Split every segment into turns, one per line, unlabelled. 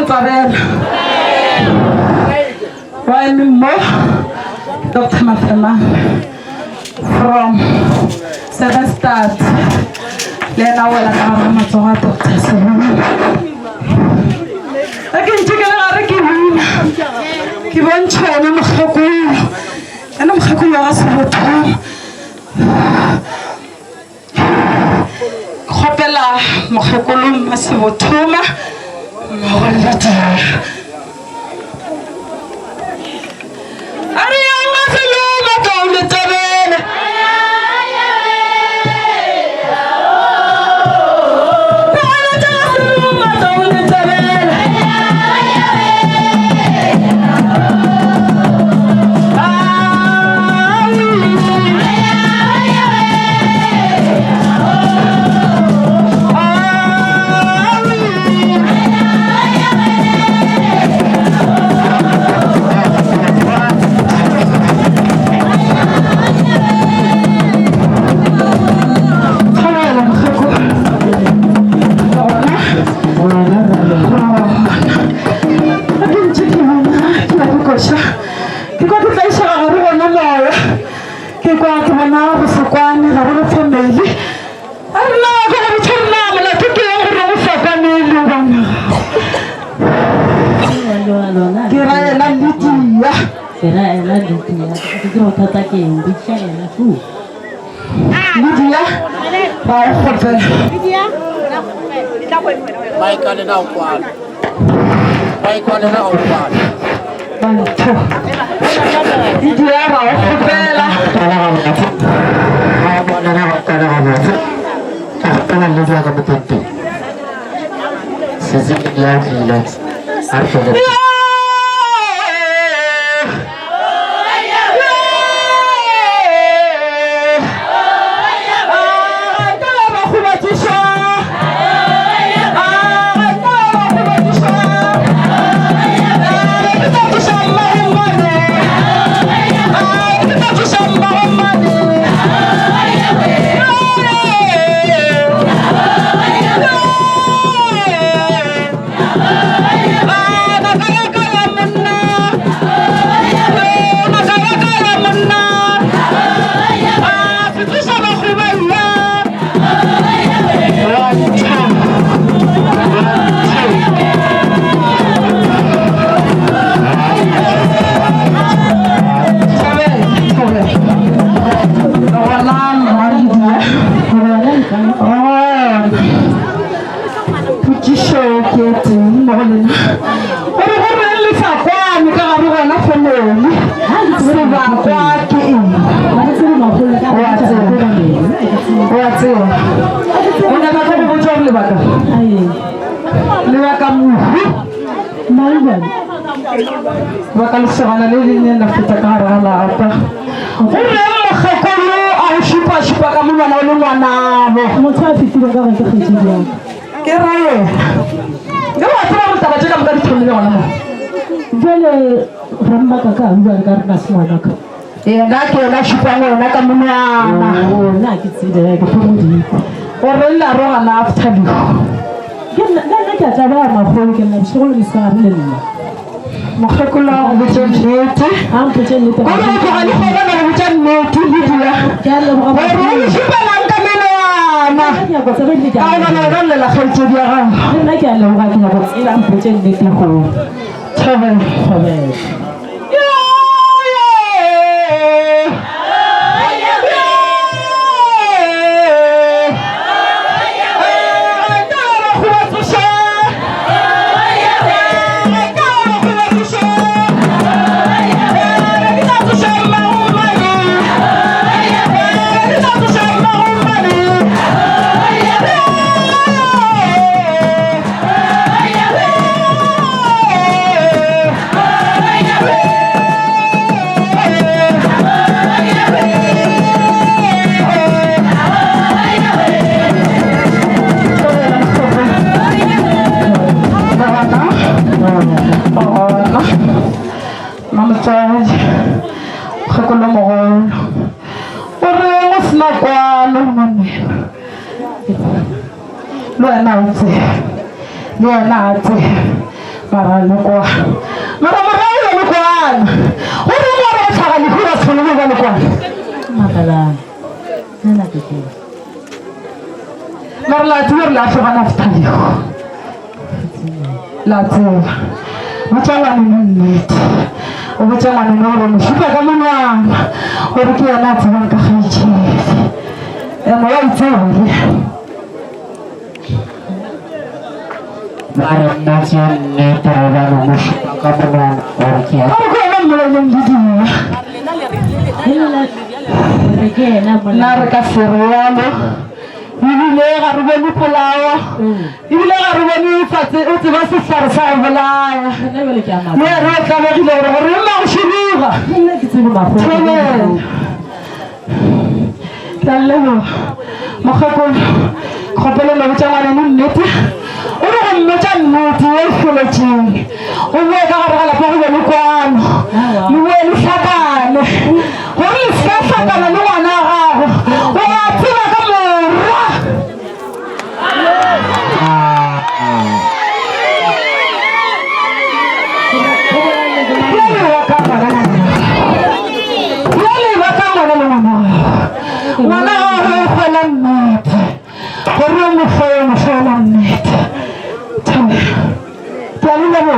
Tsabela. Why me more? Dr. Mafema from 7 Start. Then I will have my Dr. Seven. I can take another give you one child and I'm Haku. Hopela, Mohakulum, Masivotoma, Mawalata. Bakal sana lilinya nakita karala apa. Shipa kamu mana Mutsafi tiba Kira ye. Gawa tuh kita baca kamu tadi tulis mana? Jadi ramba kakak bukan karena semua kakak. Iya nak shipa nak kamu mana? Nak kita dah ketemu. Orang lalu anak tadi. Nak kita bawa maful kita sekolah di sekolah ni. Makhluklah hujan neti. Hujan neti. Kalau tu hari hari hujan neti dia. Orang siapa nak kami nama? Kalau nak kerja dia kan. Nak kalau orang kita buat ilam hujan neti ho. Cabai. Maralukwa. Maralukwan. Uri mo rin sa kalikuras ko naman kalukwan.
Makalang. Nalaki.
Maralatur la sa kanaftaliyo. Latur. Macam nunit. O macam nunoro. Siapa kamu nam? Uri kia natin kakaji. Mo itu.
Barat nasian netrawan musik kamulan orkia.
Aku emang belum gitu. Narka serialo. Ini karubani pulawa. Ini karubani fase uti basi sarsa balaya. Ya raka lagi loro mau shiriga.
Ini kita mau.
Lalu makakon kapela na macam mana neti. Orang macam neti eskoleci. Orang kakak apa yang lukuan. Lukuan sakan. Orang sakan na lukuan aku. Orang cuma kamu. Wala falang net. Orang falang net. Tali na mo.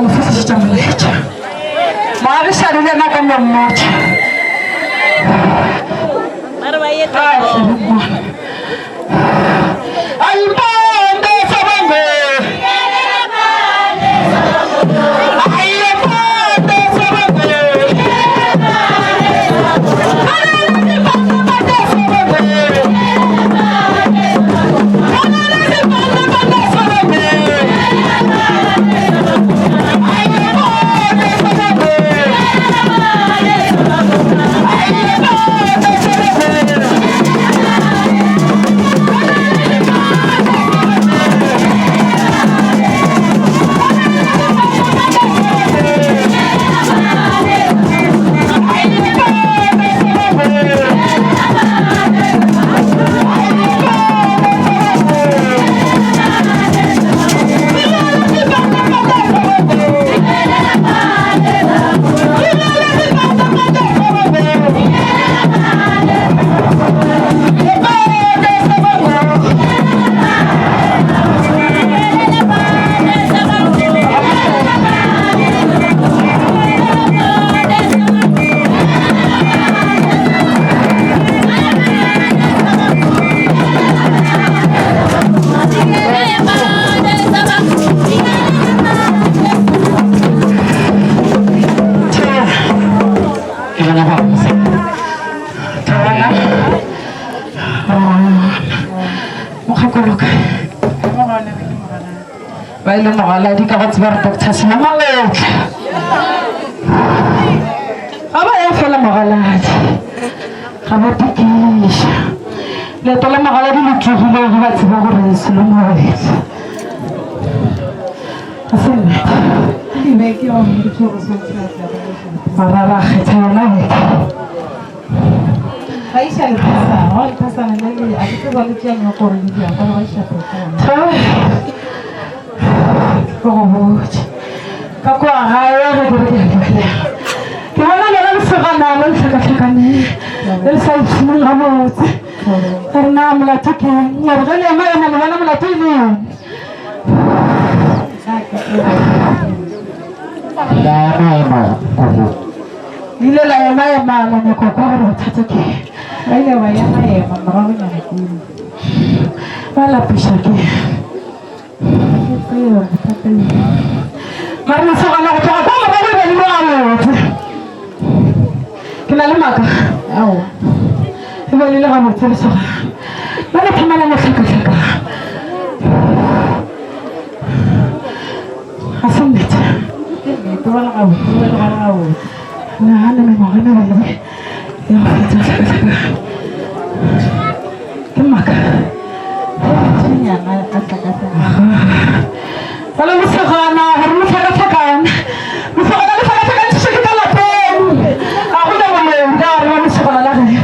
go fisa molaetsa mare sa re le naka mo mmotsa mare ba yetsa ai bande sabange Baile mogala di ka go tseba doctor se maletla aba ya fela mogala ga ba tikisha le tola mogala di lutlogile go ba tseba gore se lo maletla asena di make yo mo tshoro so tsaka marara khetha yona Aisha pasa na nani akitaka kutia nyoko ndio kwa Aisha pesa Kako ahaya na kurudia. Kiwana na msagana na msagana. Elsa ismu amot. Karna mlatake. Yargale maya na mwana mlatini.
La mama.
Ile la maya mama na kokoro tatake. Ile waya maya mama na kuni. Wala pishake. Marina saka na kutoka kama wewe ni mwanao. Kina limaka. Au. Hiyo ile kama tele saka. Bana tamala na saka saka. Asante. Tuwala au. Na hana ni mwana wewe. Ya saka saka. Kimaka. Chinya na saka saka. Kalau misalkan hari misalkan kita lapor, aku dah mulai misalkan lagi.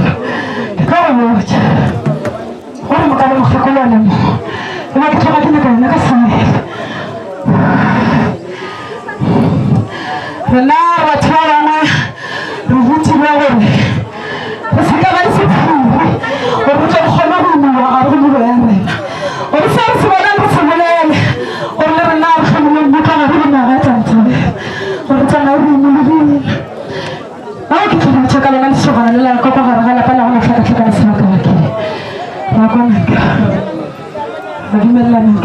Kau mau baca, orang makan makanan ni, nak cakap nak kasih. Benar, baca mana, rubuh mana. Sekarang ni orang cakap khana rumah, orang rumah yang ni. Orang sebenarnya orang benar kamu bukan orang nak tahu. Orang jangan rumah. Aku kita cakap dengan seorang lelaki kau pakai apa orang nak cakap sama lelaki. Aku nak. Bagaimana nak?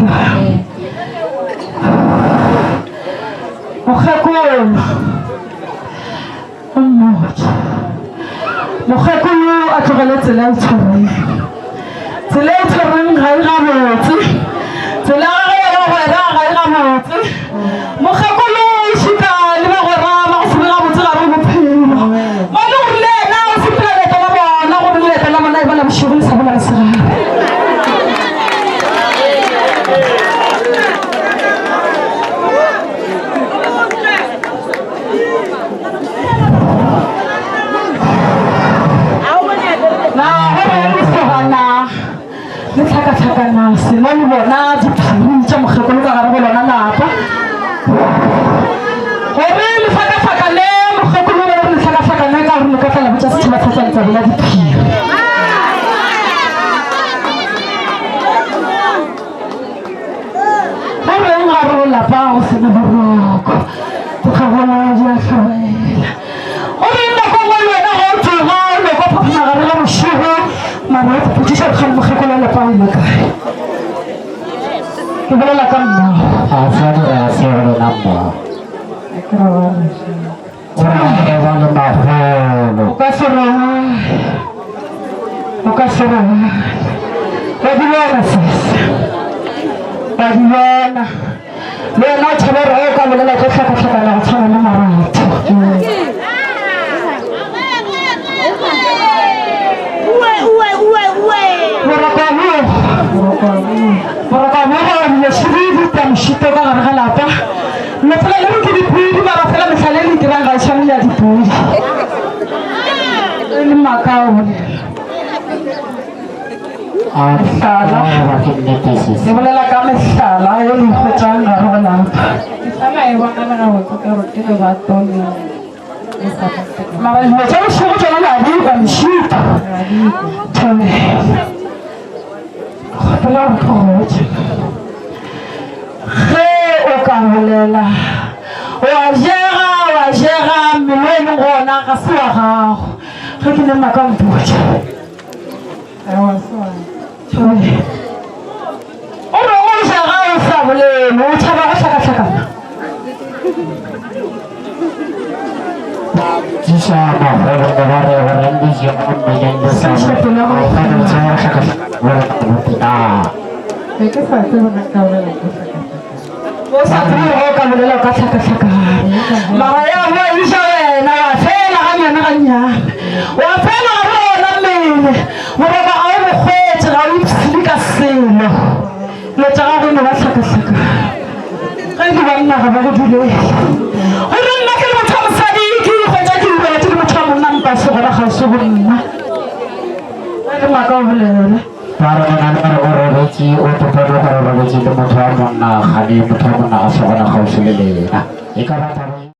Aku aku kalau terlalu cerai. Terlalu cerai ngai kamu. Terlalu مخاكلو شيكا لما غرا ما صبغا متغرب ما نقول لا لا سبلا لا طلبا نقول لا طلبا لا يبلا بالشغل سبلا الصغار لا هو مستغنى نتحكى ناس نقول لا تبحث كم خاكلو كغرب ولا لا apa Orang faka le mkhakulu wala faka na ka ruka kala bicha sima sasa tabila dipia Orang ngaru la pa usina baroko ka mna
Asana siya namba. Orang ewan mahal.
o ka sera pwede bona sis pwede bona le na tshwara o ka bolela go tlhaka la tshwana le marato mshito ka gare ga lapa mefela le ke dipudi ba ba fela metlhale le dirang ga tshwane ya dipudi le makao ke bolela ka mehlala e le ikgwetsang gare ga lapa mara dilo tsa bošego tsona le a dika mešito gopela gore tlhogoje ge o ka bolela wa jega mmele e leng gona ga se wa gago ge ke ne maka mpotsa o re o jaga o sa bolele o tšhaba go tlhakatlhakana
Jisa mahal negara orang di sini menjadi sama. Kalau saya sakit, tidak.
o sa tsebe go ka bolela ka tlhakatlhaka mara ya go isa wena wa fela ga nyana ga nyana wa fela ga bona mmele goba ga o bokgwetse ga o ipsile ka selo lo tsa gago ne ba tlhakatlhaka ge ke banna ga ba go dulele gore nna ke le motho wa mosadi ke ikgwetsa ke dibelete ke motho wa monna mpase gona ga se go nna ge ke maaka o bolela
Para orang reci untuk orang reci itu motor mana, hari motor mana asal orang kau sendiri. Nah, ikan apa?